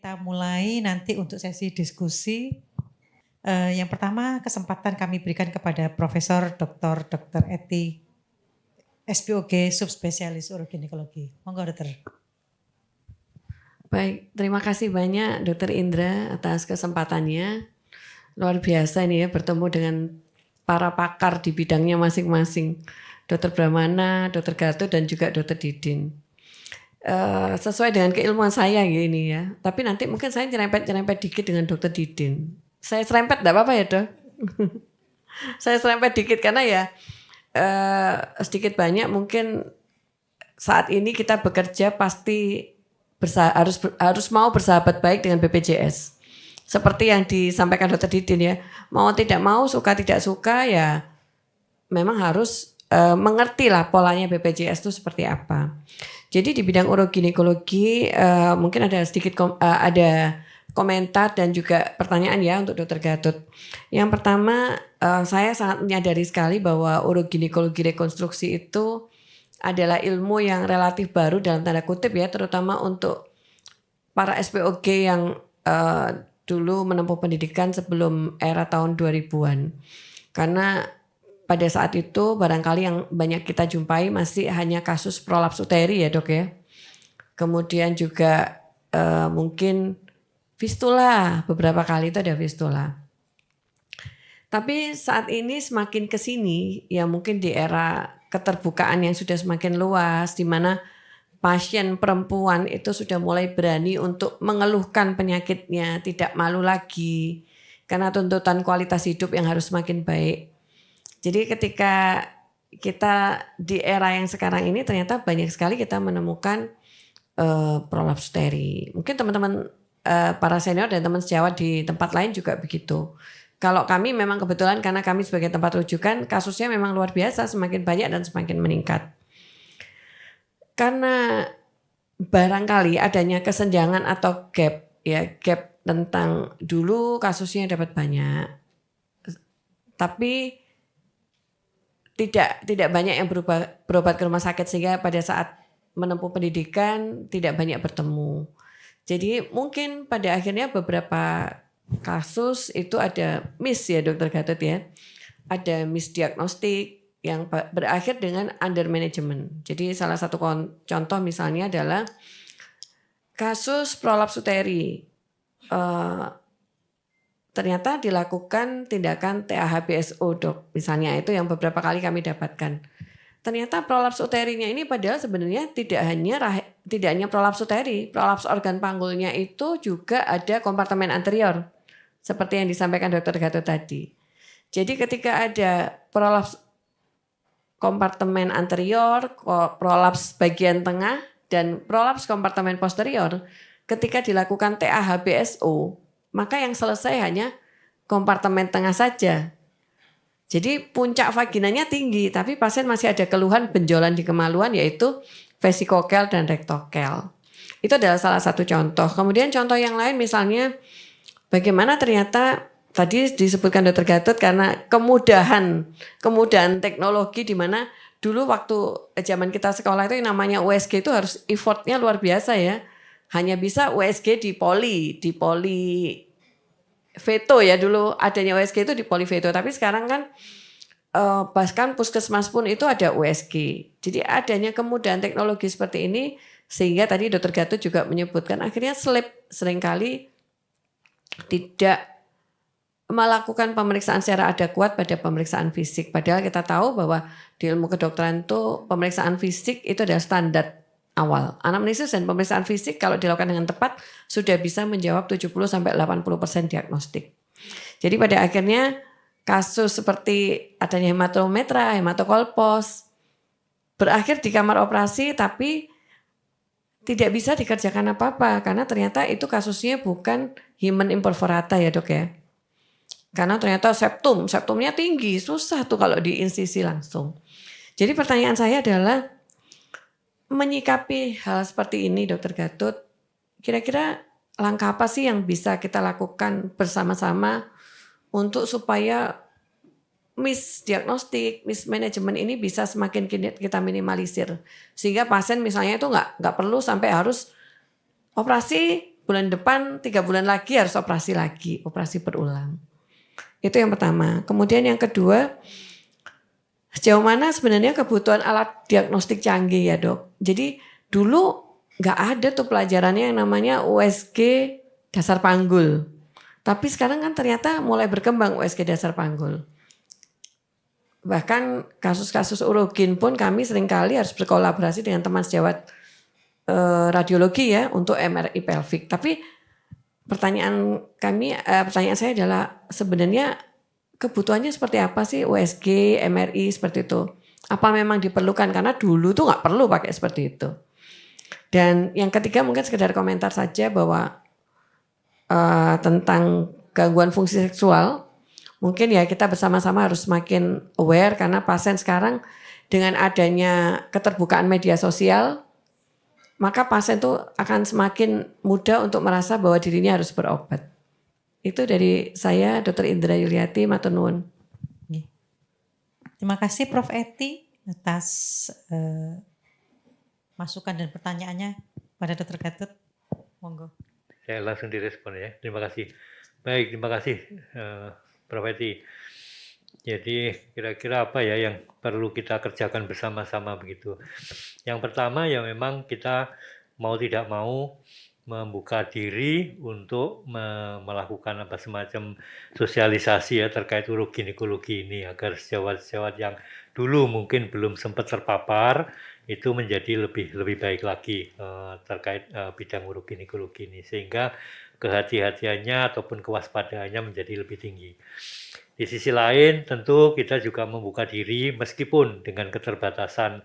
kita mulai nanti untuk sesi diskusi. Yang pertama kesempatan kami berikan kepada Profesor Dr. Eti, SPOG Subspesialis Uroginekologi. Monggo Dokter. Baik, terima kasih banyak Dr. Indra atas kesempatannya. Luar biasa ini ya bertemu dengan para pakar di bidangnya masing-masing. Dr. Brahmana, Dr. Gatot dan juga Dr. Didin. Sesuai dengan keilmuan saya gini ya. Tapi nanti mungkin saya nyerempet dikit dengan Dr. Didin. Saya serempet enggak apa-apa ya, Dok? Saya serempet dikit karena ya sedikit banyak mungkin saat ini kita bekerja pasti harus mau bersahabat baik dengan BPJS. Seperti yang disampaikan Dr. Didin ya, mau tidak mau, suka tidak suka ya memang harus mengerti lah polanya BPJS itu seperti apa. Jadi di bidang uroginekologi mungkin ada sedikit ada komentar dan juga pertanyaan ya untuk Dr. Gatot. Yang pertama saya sangat menyadari sekali bahwa uroginekologi rekonstruksi itu adalah ilmu yang relatif baru dalam tanda kutip ya, terutama untuk para SPOG yang dulu menempuh pendidikan sebelum era tahun 2000-an. Karena pada saat itu barangkali yang banyak kita jumpai masih hanya kasus prolaps uteri ya Dok ya. Kemudian juga mungkin fistula, beberapa kali itu ada fistula. Tapi saat ini semakin ke sini ya mungkin di era keterbukaan yang sudah semakin luas, di mana pasien perempuan itu sudah mulai berani untuk mengeluhkan penyakitnya, tidak malu lagi karena tuntutan kualitas hidup yang harus semakin baik. Jadi ketika kita di era yang sekarang ini ternyata banyak sekali kita menemukan prolaps uteri. Mungkin teman-teman para senior dan teman sejawat di tempat lain juga begitu. Kalau kami memang kebetulan karena kami sebagai tempat rujukan kasusnya memang luar biasa, semakin banyak dan semakin meningkat. Karena barangkali adanya kesenjangan atau gap tentang dulu kasusnya dapat banyak. Tapi tidak banyak yang berobat ke rumah sakit sehingga pada saat menempuh pendidikan tidak banyak bertemu. Jadi mungkin pada akhirnya beberapa kasus itu ada miss ya Dr. Gatot ya. Ada misdiagnostik yang berakhir dengan under management. Jadi salah satu contoh misalnya adalah kasus prolaps uteri. Ternyata dilakukan tindakan TAHBSO Dok. Misalnya itu yang beberapa kali kami dapatkan. Ternyata prolaps uterinya ini padahal sebenarnya tidak hanya prolaps uteri, prolaps organ panggulnya itu juga ada kompartemen anterior. Seperti yang disampaikan Dr. Gatot tadi. Jadi ketika ada prolaps kompartemen anterior, prolaps bagian tengah, dan prolaps kompartemen posterior, ketika dilakukan TAHBSO, maka yang selesai hanya kompartemen tengah saja. Jadi puncak vaginanya tinggi, tapi pasien masih ada keluhan benjolan di kemaluan yaitu vesikokel dan rektokel. Itu adalah salah satu contoh. Kemudian contoh yang lain misalnya bagaimana ternyata tadi disebutkan Dr. Gatot karena kemudahan teknologi di mana dulu waktu zaman kita sekolah itu yang namanya USG itu harus effortnya luar biasa ya. Hanya bisa USG di poli veto ya dulu adanya USG itu di poli veto, tapi sekarang kan bahkan puskesmas pun itu ada USG. Jadi adanya kemudahan teknologi seperti ini sehingga tadi Dr. Gatot juga menyebutkan akhirnya seringkali tidak melakukan pemeriksaan secara adekuat pada pemeriksaan fisik. Padahal kita tahu bahwa di ilmu kedokteran itu pemeriksaan fisik itu adalah standar awal. Anamnesis dan pemeriksaan fisik kalau dilakukan dengan tepat sudah bisa menjawab 70-80% diagnostik. Jadi pada akhirnya kasus seperti adanya hematometra, hematokolpos berakhir di kamar operasi tapi tidak bisa dikerjakan apa-apa karena ternyata itu kasusnya bukan Hymen imperforata ya Dok ya. Karena ternyata septumnya tinggi, susah tuh kalau di insisi langsung. Jadi pertanyaan saya adalah menyikapi hal seperti ini Dr. Gatot, kira-kira langkah apa sih yang bisa kita lakukan bersama-sama untuk supaya misdiagnostik, mismanagement ini bisa semakin kita minimalisir. Sehingga pasien misalnya itu nggak perlu sampai harus operasi bulan depan 3 bulan lagi harus operasi lagi, operasi berulang. Itu yang pertama. Kemudian yang kedua, sejauh mana sebenarnya kebutuhan alat diagnostik canggih ya dok. Jadi dulu nggak ada tuh pelajarannya yang namanya USG dasar panggul. Tapi sekarang kan ternyata mulai berkembang USG dasar panggul. Bahkan kasus-kasus urogin pun kami seringkali harus berkolaborasi dengan teman sejawat radiologi ya untuk MRI pelvik. Tapi pertanyaan saya adalah sebenarnya kebutuhannya seperti apa sih USG, MRI seperti itu? Apa memang diperlukan? Karena dulu tuh nggak perlu pakai seperti itu. Dan yang ketiga mungkin sekedar komentar saja bahwa tentang gangguan fungsi seksual, mungkin ya kita bersama-sama harus semakin aware karena pasien sekarang dengan adanya keterbukaan media sosial, maka pasien tuh akan semakin mudah untuk merasa bahwa dirinya harus berobat. Itu dari saya, Dr. Indra Yuliati, matur nuwun. Terima kasih Prof. Eti atas masukan dan pertanyaannya pada Dr. Gatot. Monggo. Saya langsung direspon ya. Terima kasih. Baik, terima kasih Prof. Eti. Jadi kira-kira apa ya yang perlu kita kerjakan bersama-sama begitu. Yang pertama ya memang kita mau tidak mau membuka diri untuk melakukan apa semacam sosialisasi ya terkait uroginekologi ini agar sejawat-sejawat yang dulu mungkin belum sempat terpapar itu menjadi lebih baik lagi terkait bidang uroginekologi ini sehingga kehati-hatiannya ataupun kewaspadaannya menjadi lebih tinggi. Di sisi lain tentu kita juga membuka diri meskipun dengan keterbatasan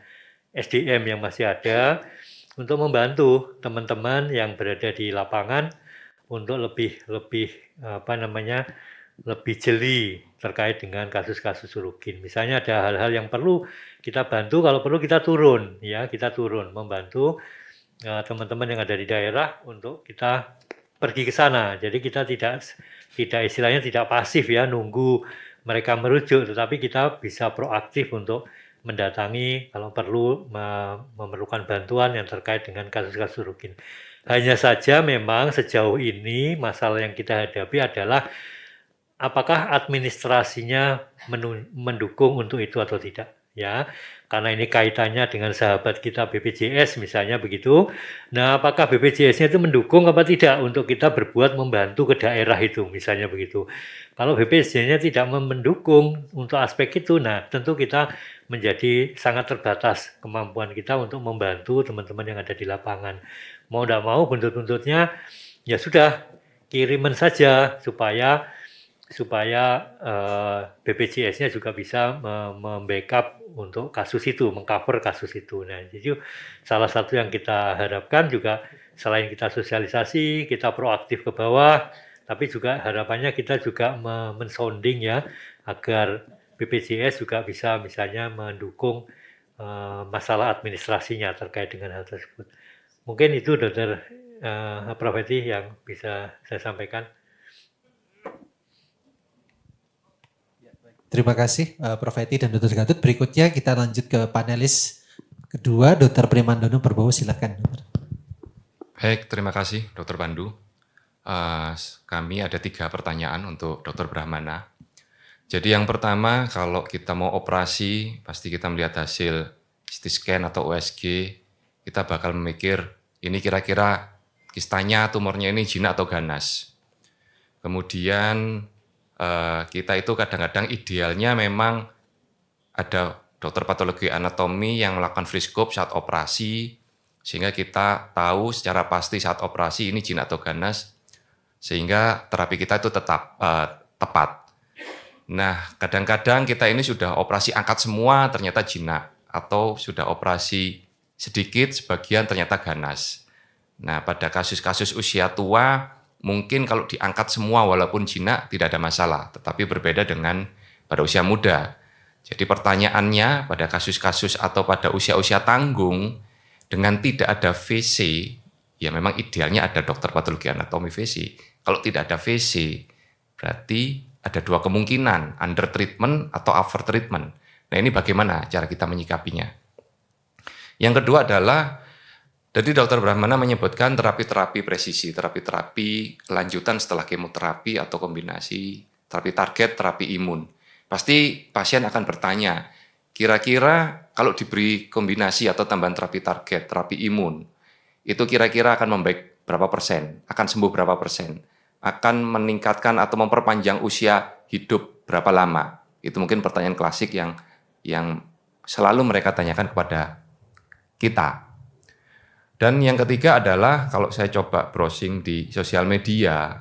SDM yang masih ada untuk membantu teman-teman yang berada di lapangan untuk lebih jeli terkait dengan kasus-kasus urogin. Misalnya ada hal-hal yang perlu kita bantu, kalau perlu kita turun membantu teman-teman yang ada di daerah untuk kita pergi ke sana. Jadi kita tidak istilahnya tidak pasif ya nunggu mereka merujuk, tetapi kita bisa proaktif untuk mendatangi kalau perlu memerlukan bantuan yang terkait dengan kasus-kasus urogin. Hanya saja memang sejauh ini masalah yang kita hadapi adalah apakah administrasinya mendukung untuk itu atau tidak ya. Karena ini kaitannya dengan sahabat kita BPJS misalnya begitu. Nah, apakah BPJS-nya itu mendukung apa tidak untuk kita berbuat membantu ke daerah itu misalnya begitu. Kalau BPJS-nya tidak mendukung untuk aspek itu, nah tentu kita menjadi sangat terbatas kemampuan kita untuk membantu teman-teman yang ada di lapangan. Mau tidak mau buntut-buntutnya ya sudah kiriman saja supaya BPJS-nya juga bisa membackup untuk kasus itu, mengcover kasus itu. Nah, jadi salah satu yang kita harapkan juga selain kita sosialisasi, kita proaktif ke bawah, tapi juga harapannya kita juga mensounding ya, agar BPJS juga bisa misalnya mendukung masalah administrasinya terkait dengan hal tersebut. Mungkin itu Dr. Prof. Eti yang bisa saya sampaikan. Terima kasih Prof. Eti dan Dr. Gatot. Berikutnya kita lanjut ke panelis kedua, Dr. Primandono Prabowo. Silakan, Dr. Baik, terima kasih Dr. Pandu. Kami ada 3 pertanyaan untuk Dr. Brahmana. Jadi yang pertama, kalau kita mau operasi, pasti kita melihat hasil CT scan atau USG, kita bakal memikir ini kira-kira kistanya, tumornya ini jinak atau ganas. Kemudian kita itu kadang-kadang idealnya memang ada dokter patologi anatomi yang melakukan freescope saat operasi, sehingga kita tahu secara pasti saat operasi ini jinak atau ganas, sehingga terapi kita itu tetap tepat. Nah, kadang-kadang kita ini sudah operasi angkat semua ternyata jinak, atau sudah operasi sedikit sebagian ternyata ganas. Nah, pada kasus-kasus usia tua, mungkin kalau diangkat semua walaupun jinak tidak ada masalah, tetapi berbeda dengan pada usia muda. Jadi pertanyaannya pada kasus-kasus atau pada usia-usia tanggung dengan tidak ada VC, ya memang idealnya ada dokter patologi anatomi VC. Kalau tidak ada VC, berarti ada 2 kemungkinan, under treatment atau over treatment. Nah, ini bagaimana cara kita menyikapinya? Yang kedua adalah Jadi Dokter Brahmana menyebutkan terapi-terapi presisi, terapi-terapi lanjutan setelah kemoterapi atau kombinasi terapi target, terapi imun. Pasti pasien akan bertanya, kira-kira kalau diberi kombinasi atau tambahan terapi target, terapi imun, itu kira-kira akan membaik berapa persen, akan sembuh berapa persen, akan meningkatkan atau memperpanjang usia hidup berapa lama. Itu mungkin pertanyaan klasik yang selalu mereka tanyakan kepada kita. Dan yang ketiga adalah kalau saya coba browsing di sosial media,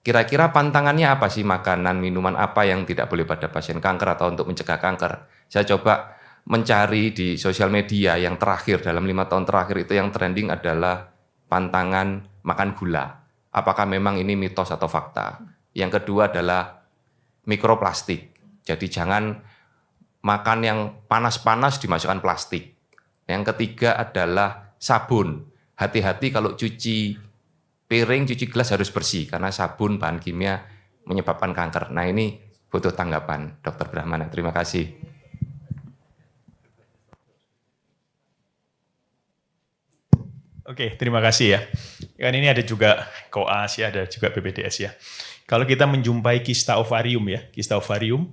kira-kira pantangannya apa sih, makanan, minuman apa yang tidak boleh pada pasien kanker atau untuk mencegah kanker. Saya coba mencari di sosial media yang terakhir, dalam 5 tahun terakhir itu yang trending adalah pantangan makan gula. Apakah memang ini mitos atau fakta? Yang kedua adalah mikroplastik. Jadi jangan makan yang panas-panas dimasukkan plastik. Yang ketiga adalah sabun. Hati-hati kalau cuci piring, cuci gelas harus bersih karena sabun bahan kimia menyebabkan kanker. Nah, ini butuh tanggapan Dokter Brahmana. Terima kasih. Oke, terima kasih ya. Kan ini ada juga koas ya, ada juga BPDS ya. Kalau kita menjumpai kista ovarium ya, kista ovarium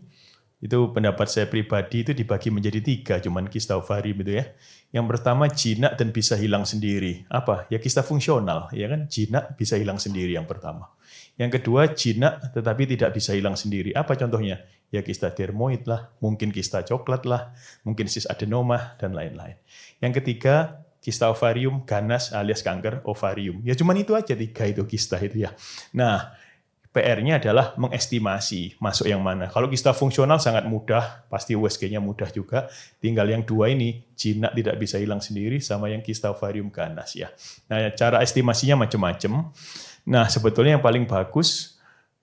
itu pendapat saya pribadi itu dibagi menjadi 3, cuman kista ovarium itu ya. Yang pertama jinak dan bisa hilang sendiri. Apa? Ya kista fungsional, ya kan? Jinak bisa hilang sendiri yang pertama. Yang kedua jinak tetapi tidak bisa hilang sendiri. Apa contohnya? Ya kista dermoid lah, mungkin kista coklat lah, mungkin cis adenoma dan lain-lain. Yang ketiga kista ovarium ganas alias kanker ovarium. Ya cuman itu aja 3 itu kista itu ya. Nah, PR-nya adalah mengestimasi masuk yang mana. Kalau kista fungsional sangat mudah, pasti USG-nya mudah juga. Tinggal yang 2 ini, jinak tidak bisa hilang sendiri, sama yang kista ovarium ganas ya. Nah, cara estimasinya macam-macam. Nah, sebetulnya yang paling bagus,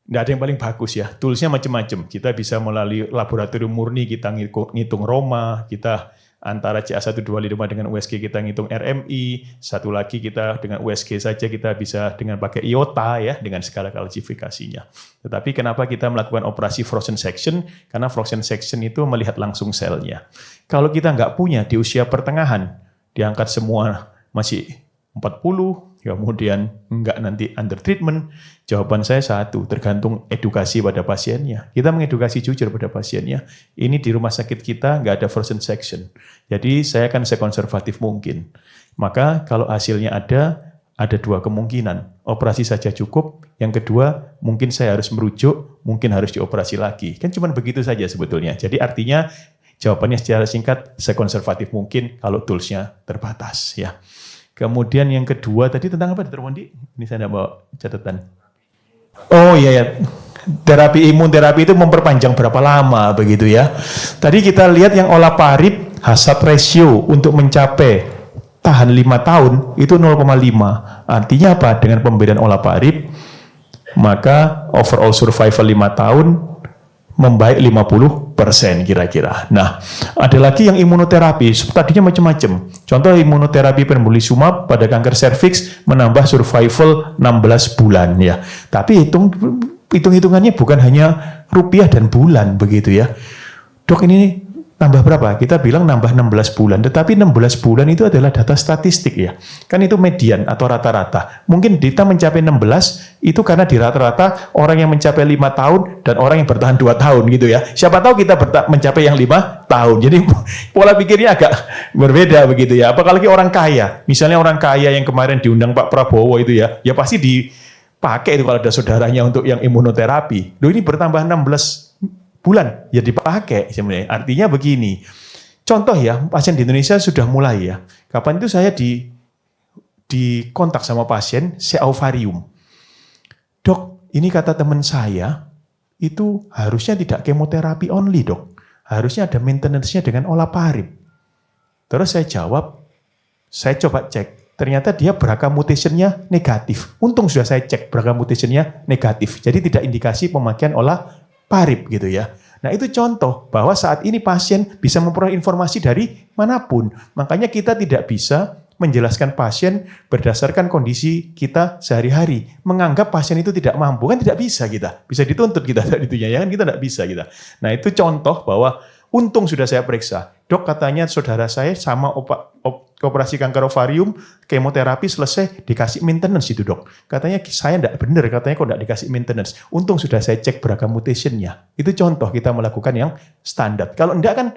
tidak ada yang paling bagus ya. Toolsnya macam-macam. Kita bisa melalui laboratorium murni, kita ngitung Roma, kita antara CA125 dengan USG kita ngitung RMI, satu lagi kita dengan USG saja kita bisa dengan pakai IOTA ya, dengan skala kalsifikasinya. Tetapi kenapa kita melakukan operasi frozen section? Karena frozen section itu melihat langsung selnya. Kalau kita nggak punya di usia pertengahan, diangkat semua masih 40, kemudian enggak nanti under treatment, jawaban saya satu, tergantung edukasi pada pasiennya. Kita mengedukasi jujur pada pasiennya. Ini di rumah sakit kita enggak ada frozen section. Jadi saya akan sekonservatif mungkin. Maka kalau hasilnya ada 2 kemungkinan. Operasi saja cukup. Yang kedua, mungkin saya harus merujuk, mungkin harus dioperasi lagi. Kan cuma begitu saja sebetulnya. Jadi artinya jawabannya secara singkat, sekonservatif mungkin kalau toolsnya terbatas ya. Kemudian yang kedua tadi tentang apa, Dr. Wondi? Ini saya tidak bawa catatan. Oh iya ya, terapi imunoterapi itu memperpanjang berapa lama begitu ya. Tadi kita lihat yang olaparib, hazard ratio untuk mencapai tahan 5 tahun itu 0,5. Artinya apa? Dengan pemberian olaparib, maka overall survival 5 tahun membaik 50% kira-kira. Nah, ada lagi yang imunoterapi, tadinya macam-macam. Contoh imunoterapi pembrolizumab pada kanker serviks menambah survival 16 bulan ya. Tapi hitung-hitungannya bukan hanya rupiah dan bulan begitu ya. Dok, ini tambah berapa? Kita bilang nambah 16 bulan, tetapi 16 bulan itu adalah data statistik ya. Kan itu median atau rata-rata. Mungkin kita mencapai 16 itu karena di rata-rata orang yang mencapai 5 tahun dan orang yang bertahan 2 tahun gitu ya. Siapa tahu kita mencapai yang 5 tahun. Jadi pola pikirnya agak berbeda begitu ya. Apalagi orang kaya. Misalnya orang kaya yang kemarin diundang Pak Prabowo itu ya pasti dipakai itu kalau ada saudaranya untuk yang imunoterapi. Loh, ini bertambah 16 bulan ya dipakai sebenarnya. Artinya begini, contoh ya, pasien di Indonesia sudah mulai ya. Kapan itu saya di kontak sama pasien CA ovarium. Dok, ini kata teman saya itu harusnya tidak kemoterapi only dok. Harusnya ada maintenance-nya dengan olaparib. Terus saya jawab, saya coba cek. Ternyata dia BRCA mutation-nya negatif. Untung sudah saya cek BRCA mutation-nya negatif. Jadi tidak indikasi pemakaian olaparib gitu ya. Nah itu contoh bahwa saat ini pasien bisa memperoleh informasi dari manapun. Makanya kita tidak bisa menjelaskan pasien berdasarkan kondisi kita sehari-hari. Menganggap pasien itu tidak mampu, kan tidak bisa kita. Bisa dituntut kita dari itunya, ya kan kita tidak bisa kita. Nah itu contoh bahwa Untung sudah saya periksa. Dok katanya saudara saya sama operasi kanker ovarium, kemoterapi selesai, dikasih maintenance itu dok. Katanya saya enggak benar, katanya kok enggak dikasih maintenance. Untung sudah saya cek BRCA mutationnya. Itu contoh kita melakukan yang standar. Kalau enggak kan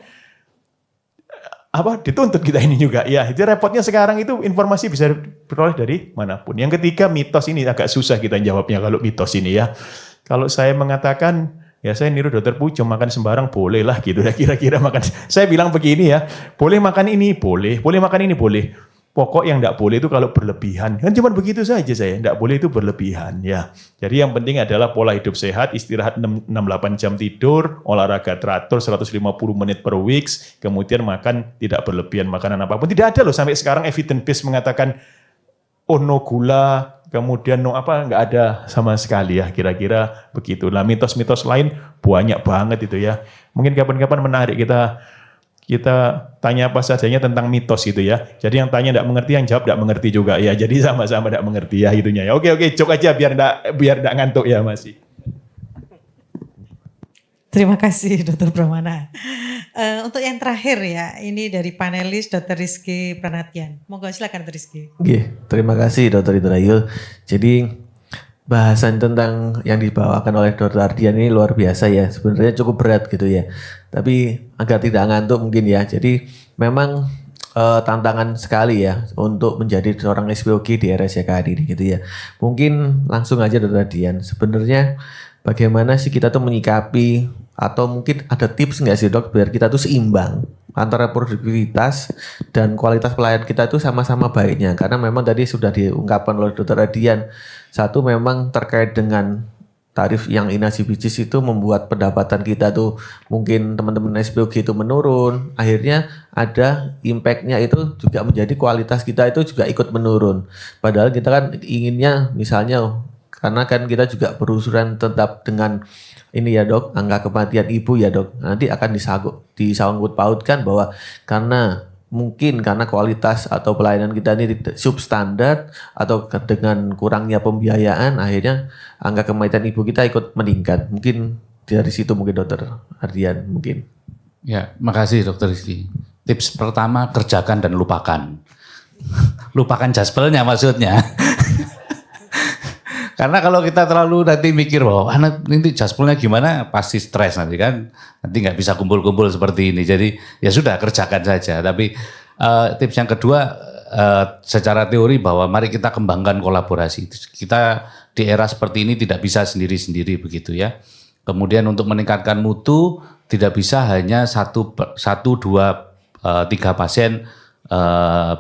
dituntut kita ini juga. Ya, itu repotnya sekarang itu informasi bisa diperoleh dari manapun. Yang ketiga, mitos ini agak susah kita jawabnya kalau mitos ini ya. Kalau saya mengatakan, ya saya niru dokter Pujo makan sembarang boleh lah gitu ya kira-kira makan. Saya bilang begini ya, boleh makan ini boleh makan ini boleh. Pokok yang enggak boleh itu kalau berlebihan. Kan cuma begitu saja saya, enggak boleh itu berlebihan ya. Jadi yang penting adalah pola hidup sehat, istirahat 6-8 jam tidur, olahraga teratur 150 menit per weeks, kemudian makan tidak berlebihan makanan apapun. Tidak ada loh sampai sekarang evidence base mengatakan no gula, kemudian enggak ada sama sekali ya, kira-kira begitu. Nah, mitos-mitos lain banyak banget itu ya. Mungkin kapan-kapan menarik kita tanya apa sajanya tentang mitos itu ya. Jadi yang tanya enggak mengerti, yang jawab enggak mengerti juga ya. Jadi sama-sama enggak mengerti ya itunya ya. Oke, jok aja biar enggak ngantuk ya masih. Terima kasih Dr. Brahmana. Untuk yang terakhir ya, ini dari panelis Dr. Rizky Pranatian. Monggo silakan Dr. Rizky. Oke, terima kasih Dr. Indrayul. Jadi bahasan tentang yang dibawakan oleh Dr. Ardian ini luar biasa ya. Sebenarnya cukup berat gitu ya. Tapi agar tidak ngantuk mungkin ya. Jadi memang tantangan sekali ya untuk menjadi seorang SPOG di RSCKD ini gitu ya. Mungkin langsung aja Dr. Ardian. Sebenarnya bagaimana sih kita tuh menyikapi atau mungkin ada tips nggak sih dok biar kita tuh seimbang antara produktivitas dan kualitas pelayanan kita itu sama-sama baiknya, karena memang tadi sudah diungkapkan oleh Dr. Ardian, satu memang terkait dengan tarif yang inasibijis itu membuat pendapatan kita tuh mungkin teman-teman SPOG itu menurun, akhirnya ada impactnya itu juga menjadi kualitas kita itu juga ikut menurun, padahal kita kan inginnya misalnya karena kan kita juga berurusan tetap dengan ini ya dok, angka kematian ibu ya dok, nanti akan disangkut pautkan bahwa karena kualitas atau pelayanan kita ini substandar atau dengan kurangnya pembiayaan akhirnya angka kematian ibu kita ikut meningkat. Mungkin dari situ mungkin Dr. Ardian mungkin. Ya, makasih Dr. Rizky. Tips pertama, kerjakan dan lupakan. Lupakan jaspelnya maksudnya. Karena kalau kita terlalu nanti mikir bahwa nanti jaspelnya gimana, pasti stres nanti kan. Nanti nggak bisa kumpul-kumpul seperti ini. Jadi ya sudah kerjakan saja. Tapi tips yang kedua secara teori bahwa mari kita kembangkan kolaborasi. Kita di era seperti ini tidak bisa sendiri-sendiri begitu ya. Kemudian untuk meningkatkan mutu tidak bisa hanya 1, 2, 3 pasien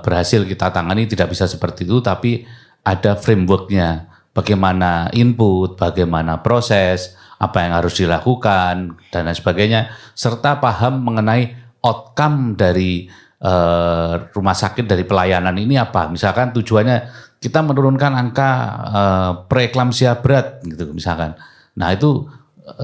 berhasil kita tangani, tidak bisa seperti itu. Tapi ada frameworknya. Bagaimana input, bagaimana proses, apa yang harus dilakukan, dan lain sebagainya. Serta paham mengenai outcome dari rumah sakit, dari pelayanan ini apa. Misalkan tujuannya kita menurunkan angka preeklamsia berat, gitu misalkan. Nah itu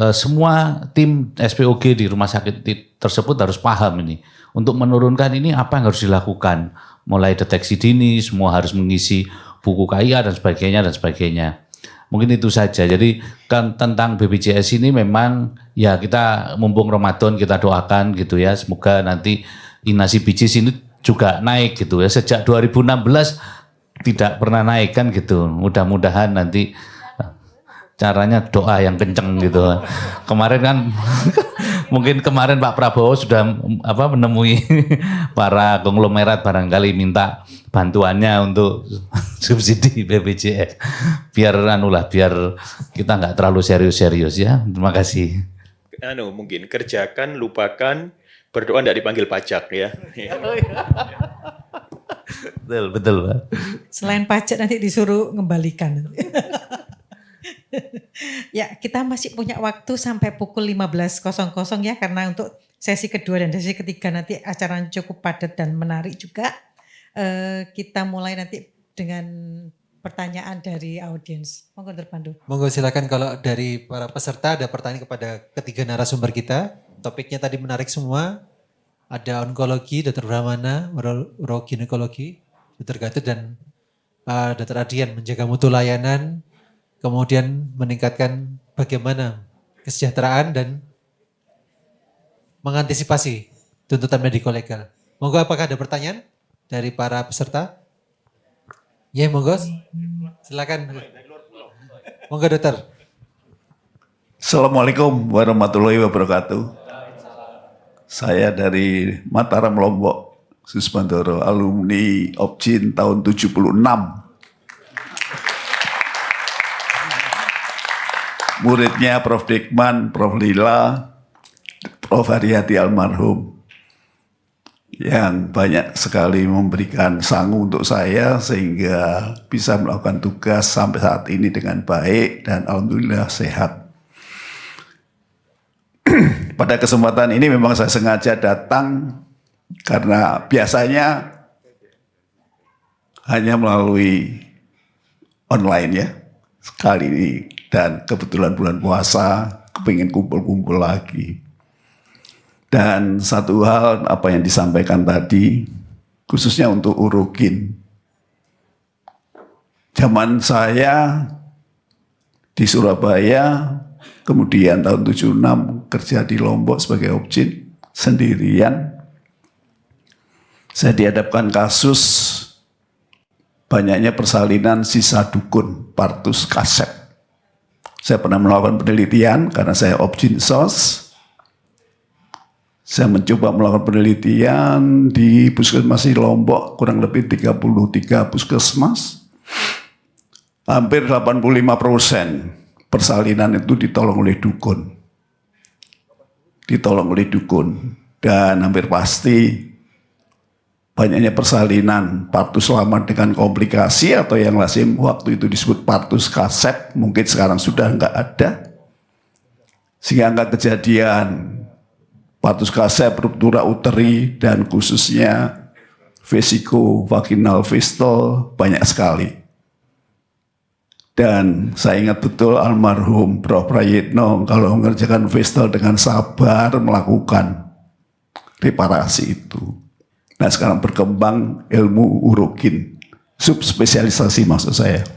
semua tim SPOG di rumah sakit tersebut harus paham ini. Untuk menurunkan ini apa yang harus dilakukan. Mulai deteksi dini, semua harus mengisi buku KIA dan sebagainya. Mungkin itu saja. Jadi kan tentang BPJS ini memang ya kita mumpung Ramadan kita doakan gitu ya. Semoga nanti inasibijis ini juga naik gitu ya. Sejak 2016 tidak pernah naik kan gitu. Mudah-mudahan nanti caranya doa yang kenceng gitu. Kemarin kan mungkin kemarin Pak Prabowo sudah menemui para konglomerat barangkali minta bantuannya untuk subsidi BPJS. Biar kita nggak terlalu serius-serius ya. Terima kasih. Mungkin kerjakan, lupakan, berdoa tidak dipanggil pajak ya. Betul Pak. Selain pajak nanti disuruh ngembalikan. Ya, kita masih punya waktu sampai pukul 15.00 ya, karena untuk sesi kedua dan sesi ketiga nanti acara cukup padat dan menarik juga. Kita mulai nanti dengan pertanyaan dari audiens. Monggo Dr. Pandu. Monggo silakan kalau dari para peserta ada pertanyaan kepada ketiga narasumber kita. Topiknya tadi menarik semua. Ada onkologi, Dr. Brahmana, uroginekologi, Dr. Gatot dan Dr. Ardian menjaga mutu layanan, kemudian meningkatkan bagaimana kesejahteraan dan mengantisipasi tuntutan medico legal. Monggo, apakah ada pertanyaan dari para peserta? Ya, monggo. Silakan. Monggo, dokter. Assalamualaikum warahmatullahi wabarakatuh. Saya dari Mataram, Lombok, Susbandoro, alumni Opjin tahun 76. Muridnya Prof. Dikman, Prof. Lila, Prof. Haryati almarhum, yang banyak sekali memberikan sangu untuk saya sehingga bisa melakukan tugas sampai saat ini dengan baik dan alhamdulillah sehat. Pada kesempatan ini memang saya sengaja datang karena biasanya hanya melalui online ya. Sekali ini dan kebetulan bulan puasa kepingin kumpul-kumpul lagi. Dan satu hal apa yang disampaikan tadi khususnya untuk urokin. Zaman saya di Surabaya, kemudian tahun 76 kerja di Lombok sebagai Opjin sendirian. Saya dihadapkan kasus banyaknya persalinan sisa dukun, partus kaset. Saya pernah melakukan penelitian karena saya Opjin SOS. Saya mencoba melakukan penelitian di puskesmas di Lombok, kurang lebih 33 puskesmas. Hampir 85% persalinan itu ditolong oleh dukun. Ditolong oleh dukun. Dan hampir pasti banyaknya persalinan partus lama dengan komplikasi atau yang lazim waktu itu disebut partus kaset, mungkin sekarang sudah enggak ada. Sehingga angka kejadian partus kaset, ruptura uteri, dan khususnya vesiko vaginal fistol banyak sekali. Dan saya ingat betul almarhum Prof. Prayitno kalau mengerjakan fistol dengan sabar melakukan reparasi itu. Nah sekarang berkembang ilmu urokin, subspesialisasi maksud saya.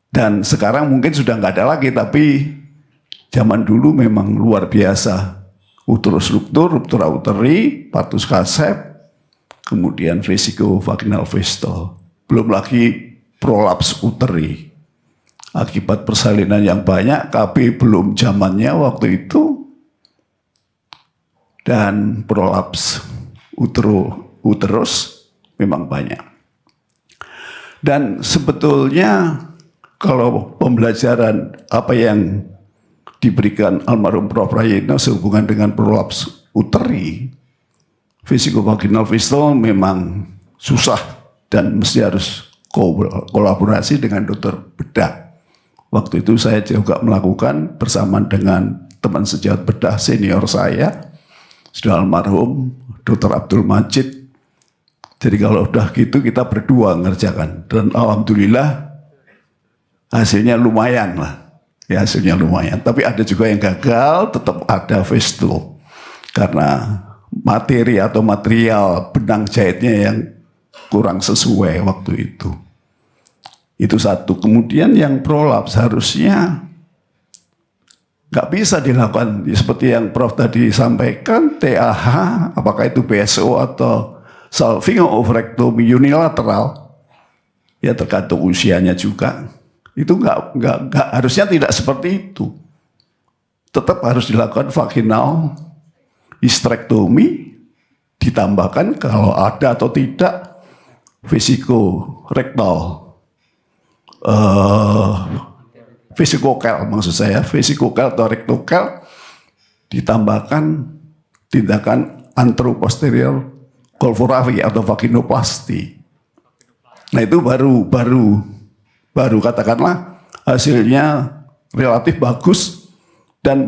Dan sekarang mungkin sudah nggak ada lagi, tapi zaman dulu memang luar biasa. Uterus ruptur, ruptura uteri, partus kaset, kemudian vesiko vaginal fistol. Belum lagi prolaps uteri. Akibat persalinan yang banyak, KB belum zamannya waktu itu. Dan prolaps uterus memang banyak. Dan sebetulnya kalau pembelajaran apa yang diberikan almarhum Prof. Prayitno sehubungan dengan prolaps uteri, vesikovaginal fistol memang susah dan mesti harus kolaborasi dengan dokter bedah. Waktu itu saya juga melakukan bersama dengan teman sejawat bedah senior saya, sudah almarhum Dr. Abdul Majid. Jadi kalau udah gitu kita berdua ngerjakan dan alhamdulillah hasilnya lumayan lah. Ya hasilnya lumayan, tapi ada juga yang gagal, tetap ada fistul. Karena materi atau material benang jahitnya yang kurang sesuai waktu itu. Itu satu. Kemudian yang prolaps harusnya nggak bisa dilakukan seperti yang Prof tadi sampaikan, TAH, apakah itu BSO atau salving oophorectomy unilateral, ya tergantung usianya juga. Itu nggak harusnya tidak seperti itu. Tetap harus dilakukan vaginal hysterectomy, ditambahkan kalau ada atau tidak vesikorektal, vesikokel maksud saya, vesikokel atau rektokel, ditambahkan tindakan anteroposterior colforavi atau vaginoplasti. Nah itu baru katakanlah hasilnya relatif bagus dan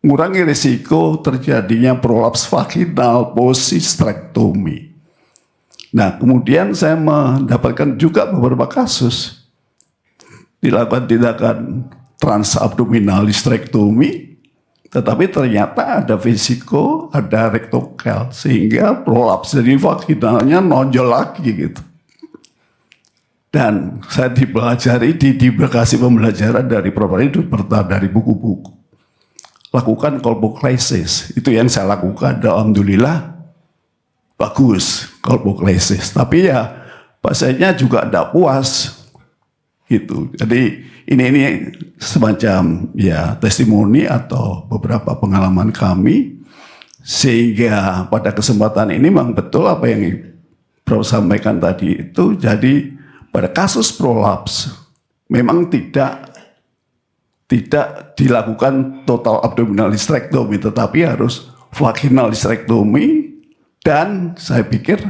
mengurangi risiko terjadinya prolaps vaginal post-hysterectomy. Nah kemudian saya mendapatkan juga beberapa kasus dilakukan tindakan transabdominal hysterectomy, tetapi ternyata ada vesiko, ada rektokel, sehingga prolaps dari vaginalnya nonjol lagi gitu. Dan saya dibekasi pembelajaran dari Prof. itu dari buku-buku. lakukan kolpoklisis. Itu yang saya lakukan. Alhamdulillah bagus kolpoklisis. Tapi ya pasiennya juga tidak puas gitu. Jadi ini semacam ya testimoni atau beberapa pengalaman kami, sehingga pada kesempatan ini memang betul apa yang Prof sampaikan tadi itu. Jadi pada kasus prolaps memang tidak dilakukan total abdominal hysterectomy, tetapi harus vaginal hysterectomy, dan saya pikir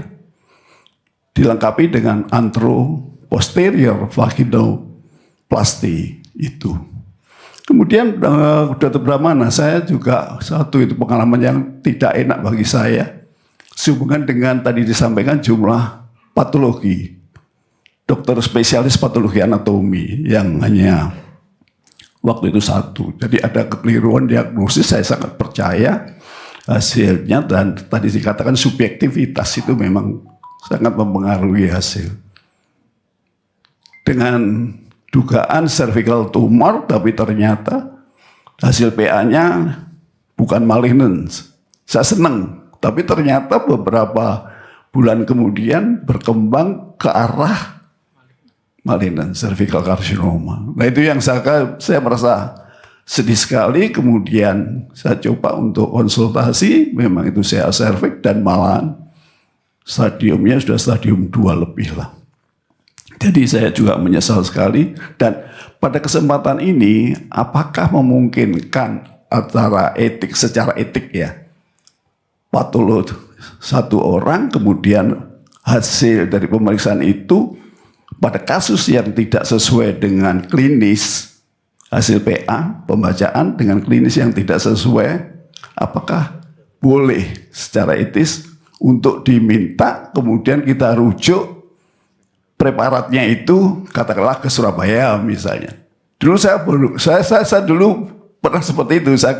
dilengkapi dengan antro-posterior vaginoplasty itu. Kemudian Dr. Brahmana, saya juga satu itu pengalaman yang tidak enak bagi saya sehubungan dengan tadi disampaikan jumlah patologi. Dokter spesialis patologi anatomi yang hanya waktu itu satu. Jadi ada kekeliruan diagnosis, saya sangat percaya hasilnya, dan tadi dikatakan subjektivitas itu memang sangat mempengaruhi hasil. Dengan dugaan cervical tumor, tapi ternyata hasil PA-nya bukan malignant. Saya senang, tapi ternyata beberapa bulan kemudian berkembang ke arah malignant cervical carcinoma. Nah itu yang saya merasa sedih sekali. Kemudian saya coba untuk konsultasi, memang itu CA cervix dan malahan stadiumnya sudah stadium 2 lebih lah. Jadi saya juga menyesal sekali, dan pada kesempatan ini apakah memungkinkan secara etik ya, patolog satu orang kemudian hasil dari pemeriksaan itu pada kasus yang tidak sesuai dengan klinis, hasil PA, pembacaan dengan klinis yang tidak sesuai, apakah boleh secara etis untuk diminta kemudian kita rujuk preparatnya itu katakanlah ke Surabaya misalnya. Dulu saya dulu pernah seperti itu, saya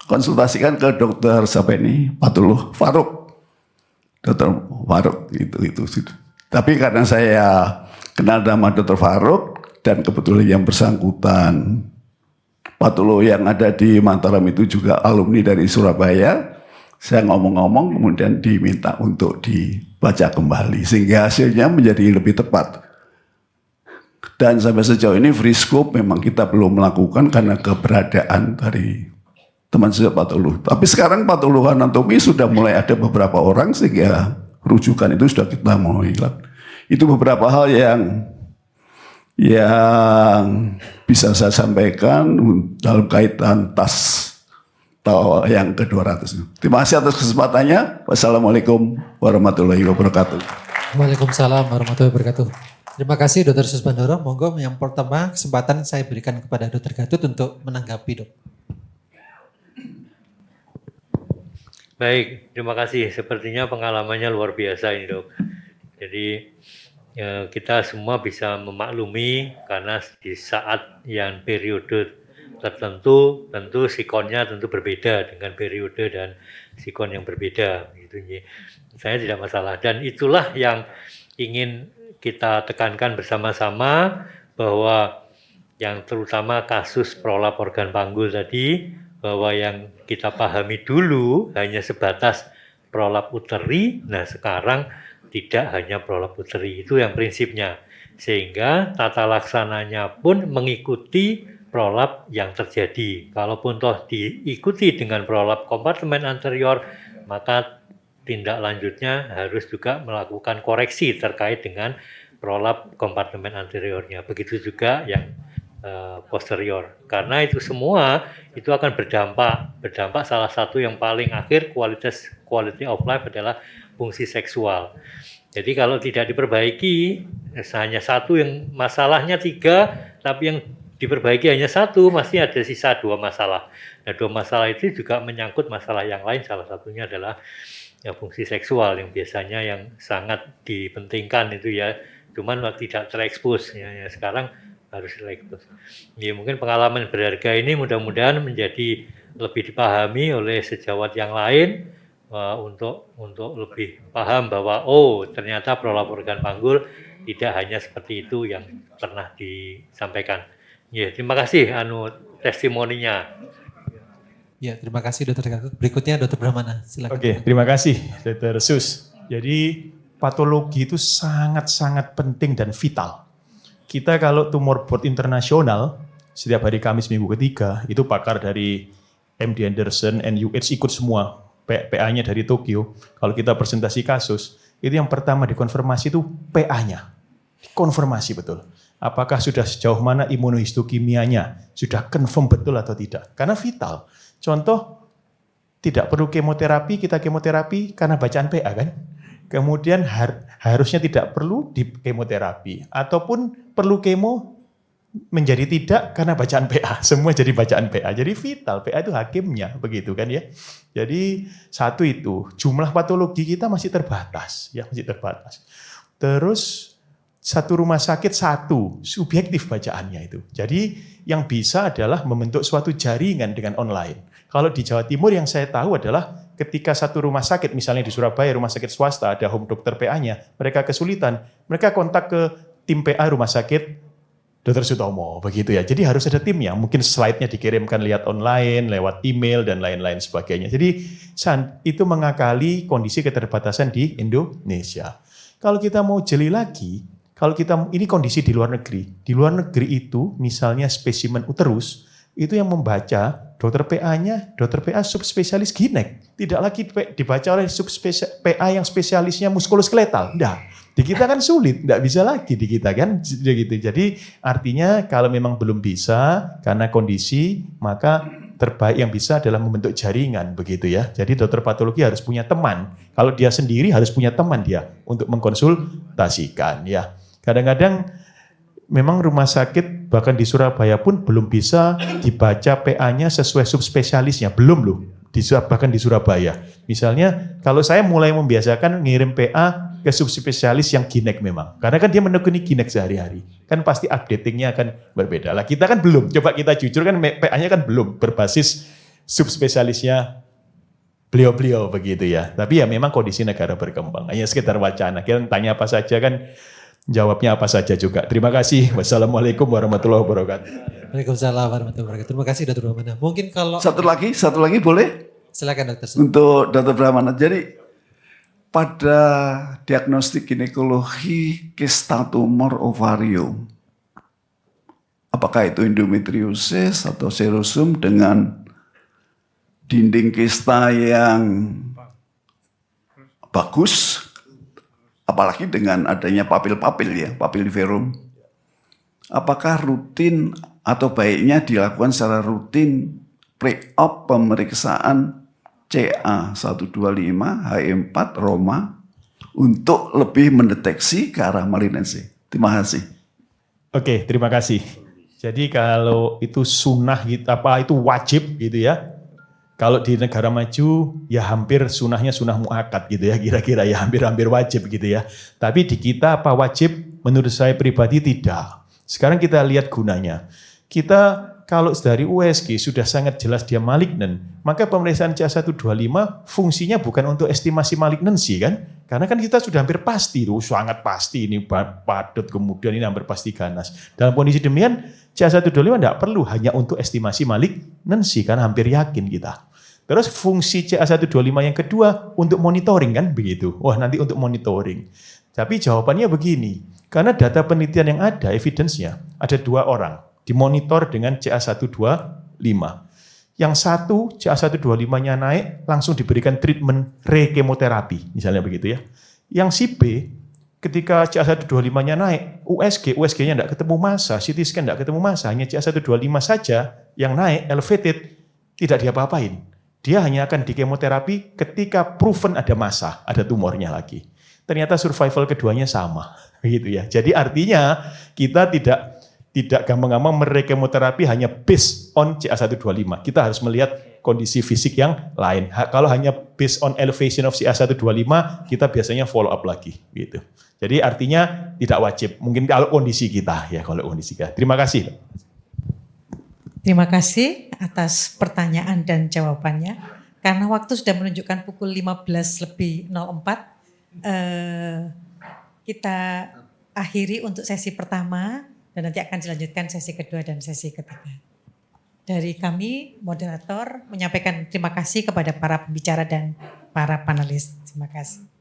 konsultasikan ke dokter siapa ini, patolog Faruk, dokter Faruk itu. Tapi karena saya kenal nama dokter Faruk dan kebetulan yang bersangkutan patolog yang ada di Mataram itu juga alumni dari Surabaya, saya ngomong-ngomong kemudian diminta untuk dibaca kembali sehingga hasilnya menjadi lebih tepat. Dan sampai sejauh ini free scope memang kita belum melakukan karena keberadaan dari teman saya patolog. Tapi sekarang patolog anatomi sudah mulai ada beberapa orang sehingga rujukan itu sudah kita mulai. Itu beberapa hal yang bisa saya sampaikan dalam kaitan tas yang ke-200. Terima kasih atas kesempatannya. Wassalamualaikum warahmatullahi wabarakatuh. Waalaikumsalam warahmatullahi wabarakatuh. Terima kasih Dr. Susbandoro. Monggo yang pertama kesempatan saya berikan kepada Dr. Gatut untuk menanggapi, Dok. Baik, terima kasih. Sepertinya pengalamannya luar biasa ini, Dok. Jadi kita semua bisa memaklumi karena di saat yang periode tertentu tentu sikonnya tentu berbeda dengan periode dan sikon yang berbeda gitu. Saya tidak masalah, dan itulah yang ingin kita tekankan bersama-sama, bahwa yang terutama kasus prolap organ panggul tadi, bahwa yang kita pahami dulu hanya sebatas prolap uteri, nah sekarang tidak hanya prolap uteri, itu yang prinsipnya, sehingga tata laksananya pun mengikuti prolap yang terjadi. Kalaupun toh diikuti dengan prolap kompartemen anterior, maka tindak lanjutnya harus juga melakukan koreksi terkait dengan prolap kompartemen anteriornya. Begitu juga yang posterior. Karena itu semua itu akan berdampak salah satu yang paling akhir quality of life adalah fungsi seksual. Jadi kalau tidak diperbaiki, hanya satu yang masalahnya 3, tapi yang diperbaiki hanya 1, masih ada sisa 2 masalah. Nah, 2 masalah itu juga menyangkut masalah yang lain, salah satunya adalah ya, fungsi seksual yang biasanya yang sangat dipentingkan itu ya, cuman tidak terekspos ya, sekarang harus terekspos. Ya, mungkin pengalaman berharga ini mudah-mudahan menjadi lebih dipahami oleh sejawat yang lain, untuk lebih paham bahwa ternyata prolap organ panggul tidak hanya seperti itu yang pernah disampaikan. Ya, terima kasih testimoninya. Ya, terima kasih Dr. Gatot. Berikutnya Dr. Brahmana, silakan. Oke, terima kasih Dr. Sus. Jadi patologi itu sangat-sangat penting dan vital. Kita kalau tumor board internasional, setiap hari Kamis minggu ketiga, itu pakar dari MD Anderson, NUH ikut semua, PA-nya dari Tokyo. Kalau kita presentasi kasus, itu yang pertama dikonfirmasi itu PA-nya. Konfirmasi betul. Apakah sudah sejauh mana imunohistokimianya? Sudah confirm betul atau tidak? Karena vital. Contoh, tidak perlu kemoterapi, kita kemoterapi karena bacaan PA kan? Kemudian harusnya tidak perlu di kemoterapi. Ataupun perlu kemo menjadi tidak karena bacaan PA. Semua jadi bacaan PA. Jadi vital, PA itu hakimnya, begitu kan ya. Jadi satu itu, jumlah patologi kita masih terbatas. Ya, masih terbatas. Terus satu rumah sakit satu, subjektif bacaannya itu. Jadi yang bisa adalah membentuk suatu jaringan dengan online. Kalau di Jawa Timur yang saya tahu adalah ketika satu rumah sakit, misalnya di Surabaya, rumah sakit swasta, ada home dokter PA-nya, mereka kesulitan, mereka kontak ke tim PA rumah sakit Dr. Sutomo, begitu ya. Jadi harus ada timnya, mungkin slide-nya dikirimkan lihat online, lewat email, dan lain-lain sebagainya. Jadi itu mengakali kondisi keterbatasan di Indonesia. Kalau kita mau jeli lagi, ini kondisi di luar negeri. Di luar negeri itu, misalnya spesimen uterus, itu yang membaca dokter PA-nya, dokter PA subspesialis ginek. Tidak lagi dibaca oleh PA yang spesialisnya muskuloskeletal. Enggak. Di kita kan sulit, enggak bisa lagi di kita kan. Jadi artinya kalau memang belum bisa karena kondisi, maka terbaik yang bisa adalah membentuk jaringan begitu ya. Jadi dokter patologi harus punya teman. Kalau dia sendiri harus punya teman dia untuk mengkonsultasikan ya. Kadang-kadang memang rumah sakit bahkan di Surabaya pun belum bisa dibaca PA-nya sesuai subspesialisnya, belum loh. Bahkan di Surabaya. Misalnya kalau saya mulai membiasakan ngirim PA ke subspesialis yang ginek memang. Karena kan dia menekuni ginek sehari-hari. Kan pasti updatingnya akan berbeda. Lah kita kan belum, coba kita jujur kan PA-nya kan belum berbasis subspesialisnya beliau-beliau begitu ya. Tapi ya memang kondisi negara berkembang. Hanya sekitar wacana. Kita tanya apa saja kan, jawabnya apa saja juga. Terima kasih. Wassalamualaikum warahmatullahi wabarakatuh. Waalaikumsalam warahmatullahi wabarakatuh. Terima kasih Dr. Brahmana. Mungkin kalau Satu lagi boleh? silakan Dokter. Untuk Dr. Brahmana. Jadi pada diagnostik ginekologi kista tumor ovarium, apakah itu endometriosis atau serosum dengan dinding kista yang bagus, apalagi dengan adanya papil-papil ya, papiliferum. Apakah rutin atau baiknya dilakukan secara rutin pre-op pemeriksaan CA125, HE4, Roma untuk lebih mendeteksi ke arah malignansi. Terima kasih. Oke, terima kasih. Jadi kalau itu sunnah gitu, apa itu wajib gitu ya. Kalau di negara maju ya hampir sunnahnya sunnah muakkad gitu ya, kira-kira ya hampir wajib gitu ya. Tapi di kita apa wajib? Menurut saya pribadi tidak. Sekarang kita lihat gunanya. Kita kalau dari USG sudah sangat jelas dia malignan, maka pemeriksaan CA125 fungsinya bukan untuk estimasi malignansi kan? Karena kan kita sudah hampir pasti, sangat pasti ini padat kemudian ini hampir pasti ganas. Dalam kondisi demikian CA125 tidak perlu hanya untuk estimasi malignansi karena hampir yakin kita. Terus fungsi CA125 yang kedua untuk monitoring kan begitu. Wah nanti untuk monitoring. Tapi jawabannya begini, karena data penelitian yang ada, evidence-nya, ada 2 orang dimonitor dengan CA125. Yang satu CA125-nya naik, langsung diberikan treatment rekemoterapi, misalnya begitu ya. Yang si B, ketika CA125-nya naik, USG-nya tidak ketemu massa, CT scan tidak ketemu massa, hanya CA125 saja yang naik, elevated, tidak diapa-apain. Dia hanya akan dikemoterapi ketika proven ada massa, ada tumornya lagi. Ternyata survival keduanya sama, begitu ya. Jadi artinya kita tidak gampang-gampang merekemoterapi hanya based on CA125. Kita harus melihat kondisi fisik yang lain. Kalau hanya based on elevation of CA125, kita biasanya follow up lagi, gitu. Jadi artinya tidak wajib. Mungkin kalau kondisi kita ya, kalau kondisi kita. Terima kasih. Terima kasih atas pertanyaan dan jawabannya. Karena waktu sudah menunjukkan pukul 15:04, kita akhiri untuk sesi pertama dan nanti akan dilanjutkan sesi kedua dan sesi ketiga. Dari kami, moderator, menyampaikan terima kasih kepada para pembicara dan para panelis. Terima kasih.